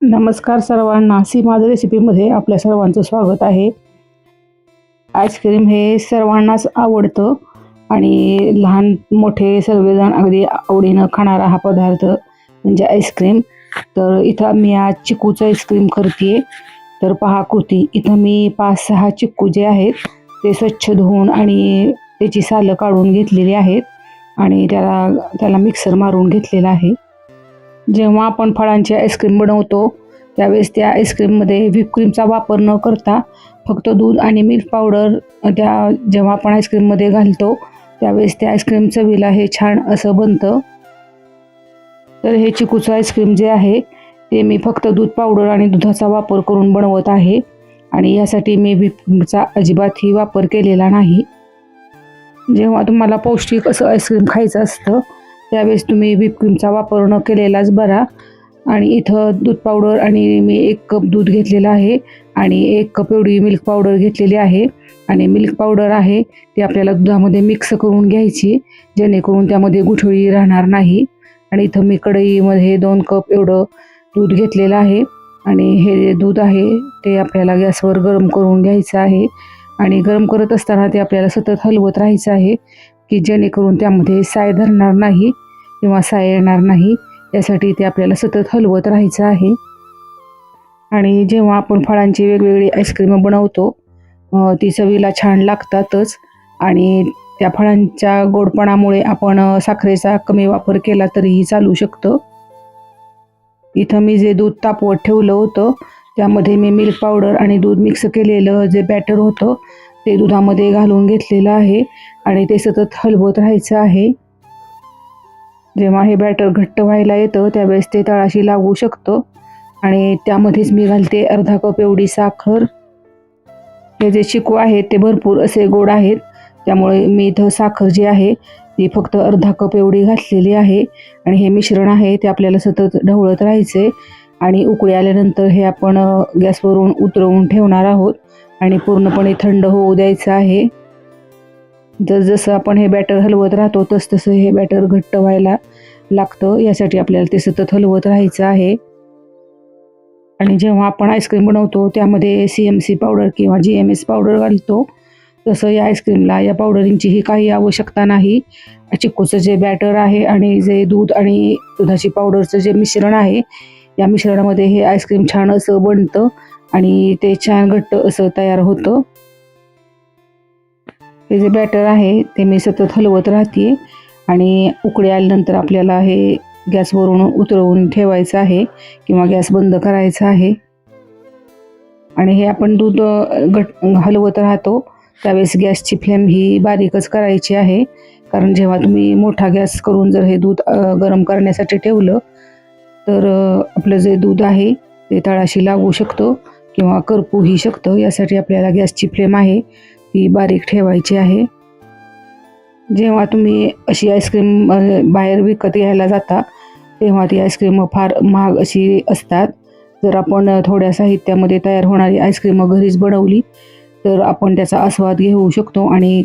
नमस्कार सर्वांना, सीमाज रेसिपीमध्ये आपल्या सर्वांचं स्वागत आहे. आईस्क्रीम हे सर्वांनाच आवडतं आणि लहान मोठे सर्वजण अगदी आवडीनं खाणारा हा पदार्थ म्हणजे आईस्क्रीम. तर इथं मी आज चिकूचं आईस्क्रीम करते. तर पहा कृती, इथं मी 5-6 चिकू जे आहेत ते स्वच्छ धुवून आणि त्याची सालं काढून घेतलेली आहेत आणि त्याला मिक्सर मारून घेतलेला आहे. जेव्हा आपण फळांची आईस्क्रीम बनवतो त्यावेळेस त्या आईस्क्रीममध्ये व्हिपक्रीमचा वापर न करता फक्त दूध आणि मिल्क पावडर जेव्हा आपण आईस्क्रीममध्ये घालतो त्यावेळेस त्या आईस्क्रीम चवीला हे छान असं बनतं. तर हे चिकूचं आईस्क्रीम जे आहे ते मी फक्त दूध पावडर आणि दुधाचा वापर करून बनवत आहे आणि यासाठी मी व्हिपक्रीमचा अजिबातही वापर केलेला नाही. जेव्हा तुम्हाला पौष्टिक असं आईस्क्रीम खायचं असतं त्यावेळेस तुम्ही व्हिपक्रीमचा वापर न केलेलाच बरा. आणि इथं दूध पावडर आणि मी 1 कप दूध घेतलेलं आहे आणि 1 कप एवढी मिल्क पावडर घेतलेली आहे. आणि मिल्क पावडर आहे ती आपल्याला दुधामध्ये मिक्स करून घ्यायची जेणेकरून त्यामध्ये गुठळी राहणार नाही. आणि इथं मी कढईमध्ये 2 कप एवढं दूध घेतलेलं आहे आणि हे दूध आहे ते आपल्याला गॅसवर गरम करून घ्यायचं आहे. आणि गरम करत असताना ते आपल्याला सतत हलवत राहायचं आहे की जेणेकरून त्यामध्ये साय धरणार नाही किंवा साय येणार नाही, यासाठी ते आपल्याला सतत हलवत राहायचं आहे. आणि जेव्हा आपण फळांची वेगवेगळी आईस्क्रीम बनवतो ती चवीला छान लागतातच. आणि त्या फळांच्या गोडपणामुळे आपण साखरेचा कमी वापर केला तरीही चालू शकतं. इथं मी जे दूध तापवत ठेवलं होतं त्यामध्ये मी मिल्क पावडर आणि दूध मिक्स केलेलं जे बॅटर होतं ते दुधामध्ये घालून घेतलेलं आहे आणि ते सतत हलवत राहायचं आहे. जेव्हा हे बॅटर घट्ट व्हायला येतं त्यावेळेस ते तळाशी लागू शकतं. आणि त्यामध्येच मी घालते अर्धा कप एवढी साखर. हे जे चिकू आहेत ते भरपूर असे गोड आहेत त्यामुळे मी इथं साखर जी आहे ती फक्त अर्धा कप एवढी घातलेली आहे. आणि हे मिश्रण आहे ते आपल्याला सतत ढवळत राहायचे आणि उकळी आल्यानंतर हे आपण गॅसवरून उतरवून ठेवणार आहोत आणि पूर्णपणे थंड होऊ द्यायचं आहे. जसं आपण हे बॅटर हलवत राहतो तसं हे बॅटर घट्ट व्हायला लागतं, यासाठी आपल्याला ते सतत हलवत राहायचं आहे. आणि जेव्हा आपण आईस्क्रीम बनवतो त्यामध्ये CMC पावडर किंवा GMS पावडर घालतो तसं या आईस्क्रीमला या पावडरींचीही काही आवश्यकता नाही. चिकूचं जे बॅटर आहे आणि जे दूध आणि दुधाची पावडरचं जे मिश्रण आहे या मिश्रणामध्ये हे आईस्क्रीम छान असं बनतं आणि ते छान घट्ट असं तयार होतं. हे जे बॅटर आहे ते मी सतत हलवत राहते आणि उकळी आल्यानंतर आपल्याला हे गॅसवरून उतरवून ठेवायचं आहे किंवा गॅस बंद करायचा आहे. आणि हे आपण दूध हलवत राहतो त्यावेळेस गॅसची फ्लेम ही बारीकच करायची आहे, कारण जेव्हा तुम्ही मोठा गॅस करून जर हे दूध गरम करण्यासाठी ठेवलं तर आपलं जे दूध आहे ते तळाशी लागू शकतं किंवा करपूही शकतं. यासाठी आपल्याला गॅसची फ्लेम आहे ती बारीक ठेवायची आहे. जेव्हा तुम्ही अशी आईस्क्रीम बाहेर विकत घ्यायला जाता तेव्हा ती आईस्क्रीम फार महाग अशी असतात. जर आपण थोड्या साहित्यामध्ये तयार होणारी आईस्क्रीम घरीच बनवली तर आपण त्याचा आस्वाद घेऊ शकतो आणि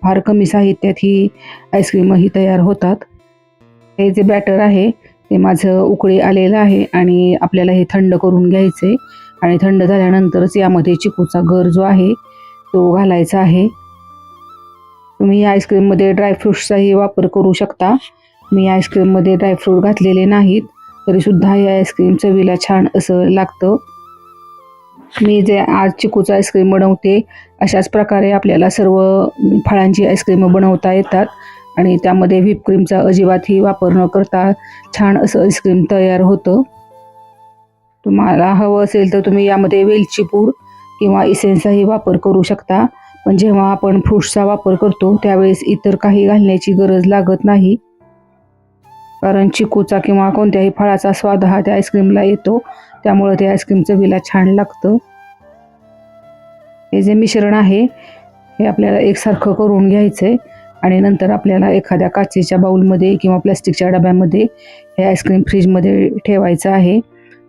फार कमी साहित्यात ही आईस्क्रीमही तयार होतात. हे जे बॅटर आहे ते माझं उकळी आलेलं आहे आणि आपल्याला हे थंड करून घ्यायचं आहे. आणि थंड झाल्यानंतरच यामध्ये चिकूचा गर जो आहे तो घालायचा आहे. तुम्ही या आईस्क्रीममध्ये ड्रायफ्रूट्सचाही वापर करू शकता. मी आईस्क्रीममध्ये ड्रायफ्रूट घातलेले नाहीत तरीसुद्धा या आईस्क्रीम चवीला छान असं लागतं. मी जे आज चिकूचं आईस्क्रीम बनवते अशाच प्रकारे आपल्याला सर्व फळांची आईस्क्रीम बनवता येतात आणि त्यामध्ये व्हिपक्रीमचा अजिबातही वापर न करता छान असं आईस्क्रीम तयार होतं. तुम्हाला हवं असेल तर तुम्ही यामध्ये वेलची पूड किंवा इसेन्सचाही वापर करू शकता, पण जेव्हा आपण फ्रूट्सचा वापर करतो त्यावेळेस इतर काही घालण्याची गरज लागत नाही, कारण चिकूचा किंवा कोणत्याही फळाचा स्वाद हा त्या आईस्क्रीमला येतो, त्यामुळे ते आईस्क्रीम चवीला छान लागतं. हे जे मिश्रण आहे हे आपल्याला एकसारखं करून घ्यायचं आहे आणि नंतर आपल्याला एखाद्या काचेच्या बाउलमध्ये किंवा प्लास्टिकच्या डब्यामध्ये हे आईस्क्रीम फ्रीजमध्ये ठेवायचं आहे.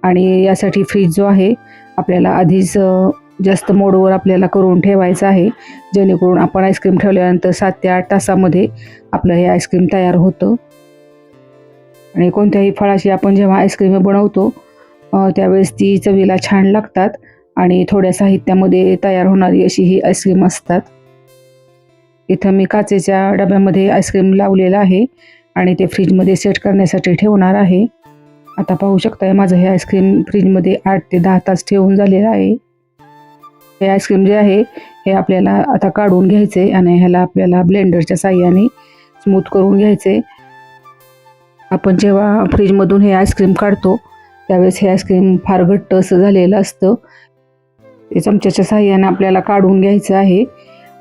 आणि यासाठी फ्रीज जो आहे आपल्याला आधीच जास्त मोडवर आपल्याला करून ठेवायचं आहे जेणेकरून आपण आईस्क्रीम ठेवल्यानंतर 7 ते 8 तासामध्ये आपलं हे आईस्क्रीम तयार होतं. आणि कोणत्याही फळाची आपण जेव्हा आईस्क्रीम बनवतो त्यावेळेस ती चवीला छान लागतात आणि थोड्या साहित्यामध्ये तयार होणारी अशी ही आईस्क्रीम असतात. इथं मी काचेच्या डब्यामध्ये आईस्क्रीम लावलेलं आहे आणि ते फ्रीजमध्ये सेट करण्यासाठी ठेवणार आहे. आता पाहू शकताय माझं हे आईस्क्रीम फ्रीजमध्ये 8 ते 10 तास ठेवून झालेलं आहे. हे आईस्क्रीम जे आहे हे आपल्याला आता काढून घ्यायचे आणि ह्याला आपल्याला ब्लेंडरच्या साहाय्याने स्मूथ करून घ्यायचे. आपण जेव्हा फ्रीजमधून हे आईस्क्रीम काढतो त्यावेळेस हे आईस्क्रीम फार घट्ट असं झालेलं असतं. ते चमच्याच्या साहाय्याने आपल्याला काढून घ्यायचं आहे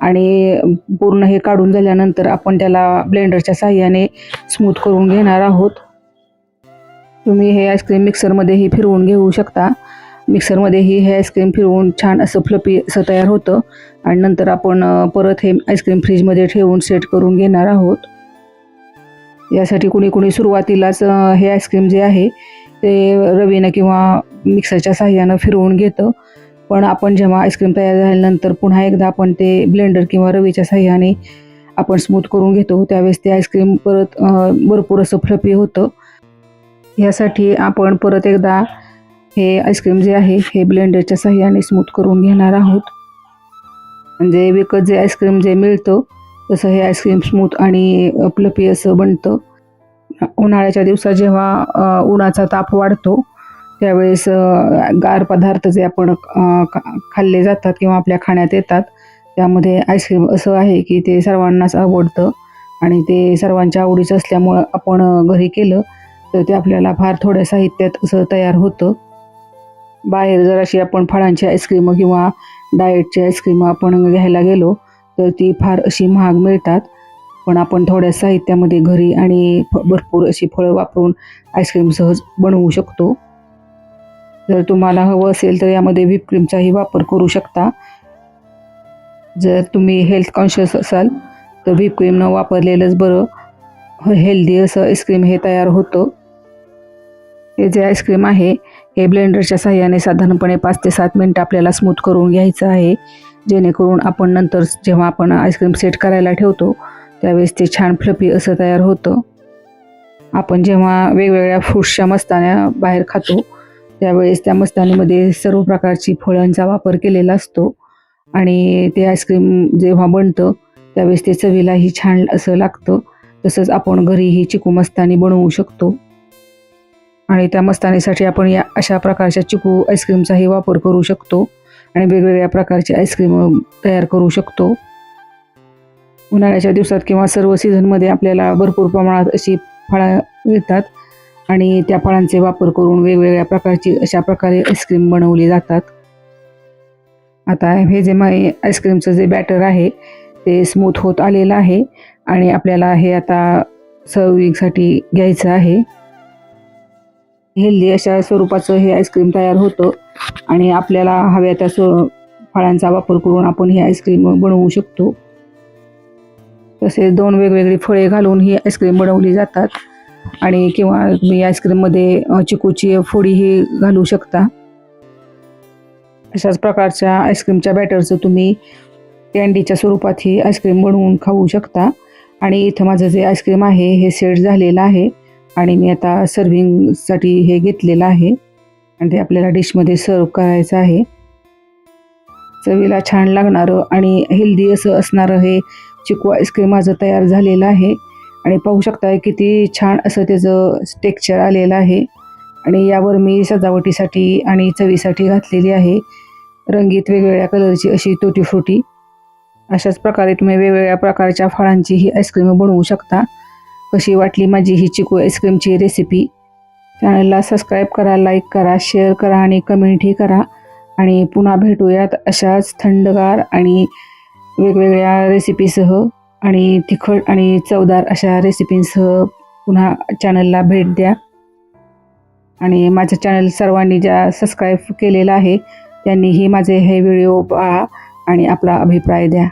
आणि पूर्ण हे काढून झाल्यानंतर आपण त्याला ब्लेंडरच्या साहाय्याने स्मूथ करून घेणार आहोत. तुम्ही हे आईस्क्रीम मिक्सरमध्येही फिरवून घेऊ शकता. मिक्सरमध्येही हे आईस्क्रीम फिरवून छान असं फ्लफी असं तयार होतं आणि नंतर आपण परत हे आईस्क्रीम फ्रीजमध्ये ठेवून सेट करून घेणार आहोत. यासाठी कुणी सुरुवातीलाच हे आईस्क्रीम जे आहे ते रवीनं किंवा मिक्सरच्या साहाय्यानं फिरवून घेतं. पण आपण जेव्हा आईस्क्रीम तयार झाल्यानंतर पुन्हा एकदा आपण ते ब्लेंडर किंवा रवीच्या साहाय्याने आपण स्मूथ करून घेतो त्यावेळेस ते आईस्क्रीम परत भरपूर असं फ्लफी होतं. यासाठी आपण परत एकदा हे आईस्क्रीम जे आहे हे ब्लेंडरच्या साहाय्याने स्मूथ करून घेणार आहोत. म्हणजे विकत जे आईस्क्रीम जे मिळतं तसं हे आईस्क्रीम स्मूथ आणि फ्लफी असं बनतं. उन्हाळ्याच्या दिवसात जेव्हा उन्हाचा ताप वाढतो त्यावेळेस गार पदार्थ जे आपण खाल्ले जातात किंवा आपल्या खाण्यात येतात त्यामध्ये आईस्क्रीम असं आहे की ते सर्वांनाच आवडतं आणि ते सर्वांच्या आवडीचं असल्यामुळं आपण घरी केलं तर ते आपल्याला फार थोड्या साहित्यात असं तयार होतं. बाहेर जर अशी आपण फळांची आईस्क्रीम किंवा डाएटची आईस्क्रीम आपण घ्यायला गेलो तर ती फार अशी महाग मिळतात. पण आपण थोड्या साहित्यामध्ये घरी आणि भरपूर अशी फळं वापरून आईस्क्रीम सहज बनवू शकतो. जर तुम्हाला हवं असेल तर यामध्ये व्हिप क्रीमचाही वापर करू शकता. जर तुम्ही हेल्थ कॉन्शियस असाल तर व्हिप क्रीम न वापरलेलंच बरं. हेल्दी असं आईस्क्रीम हे तयार होतं. हे जे आईस्क्रीम आहे हे ब्लेंडरच्या साहाय्याने साधारणपणे 5 ते 7 मिनिटं आपल्याला स्मूथ करून घ्यायचं आहे, जेणेकरून आपण नंतर जेव्हा आपण आईस्क्रीम सेट करायला ठेवतो त्यावेळेस ते छान फ्लफी असं तयार होतं. आपण जेव्हा वेगवेगळ्या फ्रूट्सच्या मस्तान्या बाहेर खातो त्यावेळेस त्या मस्तानीमध्ये सर्व प्रकारची फळांचा वापर केलेला असतो आणि ते आईस्क्रीम जेव्हा बनतं त्यावेळेस ते चवीलाही छान असं लागतं. तसंच आपण घरीही चिकू मस्तानी बनवू शकतो आणि त्या मस्तानीसाठी आपण या अशा प्रकारच्या चिकू आईस्क्रीमचाही वापर करू शकतो आणि वेगवेगळ्या प्रकारचे आईस्क्रीम तयार करू शकतो. उन्हाळ्याच्या दिवसात किंवा सर्व सीझनमध्ये आपल्याला भरपूर प्रमाणात अशी फळं मिळतात आणि त्या फळांचे वापर करून वेगवेगळ्या प्रकारची अशा प्रकारे आईस्क्रीम बनवली जातात. आता हे जे आईस्क्रीमचं जे बॅटर आहे ते स्मूथ होत आलेलं आहे आणि आपल्याला हे आता सर्विंगसाठी घ्यायचं आहे. हेल्दी अशा स्वरूपाचं हे आईस्क्रीम तयार होतं आणि आपल्याला हव्या त्या फळांचा वापर करून आपण हे आईस्क्रीम बनवू शकतो. तसेच 2 वेगवेगळी फळे घालून ही आईस्क्रीम बनवली जातात आणि किंवा तुम्ही आईस्क्रीममध्ये चिकूची फोडीही घालू शकता. अशाच प्रकारच्या आईस्क्रीमच्या बॅटरचं तुम्ही कँडीच्या स्वरूपात ही आईस्क्रीम बनवून खाऊ शकता. आणि इथं माझं जे आईस्क्रीम आहे हे सेट झालेलं आहे आणि मी आता सर्विंगसाठी हे घेतलेलं आहे आणि ते आपल्याला डिशमध्ये सर्व करायचं आहे. चवीला छान लागणारं आणि हेल्दी असं असणारं हे चिकू आईस्क्रीम माझं तयार झालेलं आहे आणि पाहू शकता किती छान असं त्याचं टेक्स्चर आलेलं आहे. आणि यावर मी सजावटीसाठी आणि चवीसाठी घातलेली आहे रंगीत वेगवेगळ्या कलरची अशी तुटी फ्रुटी. अशाच प्रकारे तुम्ही वेगवेगळ्या प्रकारच्या फळांची ही आईस्क्रीम बनवू शकता. कशी वाटली माझी ही चिकू आईस्क्रीमची रेसिपी? चॅनलला सबस्क्राईब करा, लाईक करा, शेअर करा आणि कमेंटही करा. आणि पुन्हा भेटूयात अशाच थंडगार आणि वेगवेगळ्या रेसिपीसह आणि तिखट आणि चवदार अशा रेसिपींसह पुन्हा चॅनलला भेट द्या. आणि माझं चॅनल सर्वांनी ज्या सबस्क्राईब केलेलं आहे त्यांनीही माझे हे व्हिडिओ पहा आणि आपला अभिप्राय द्या.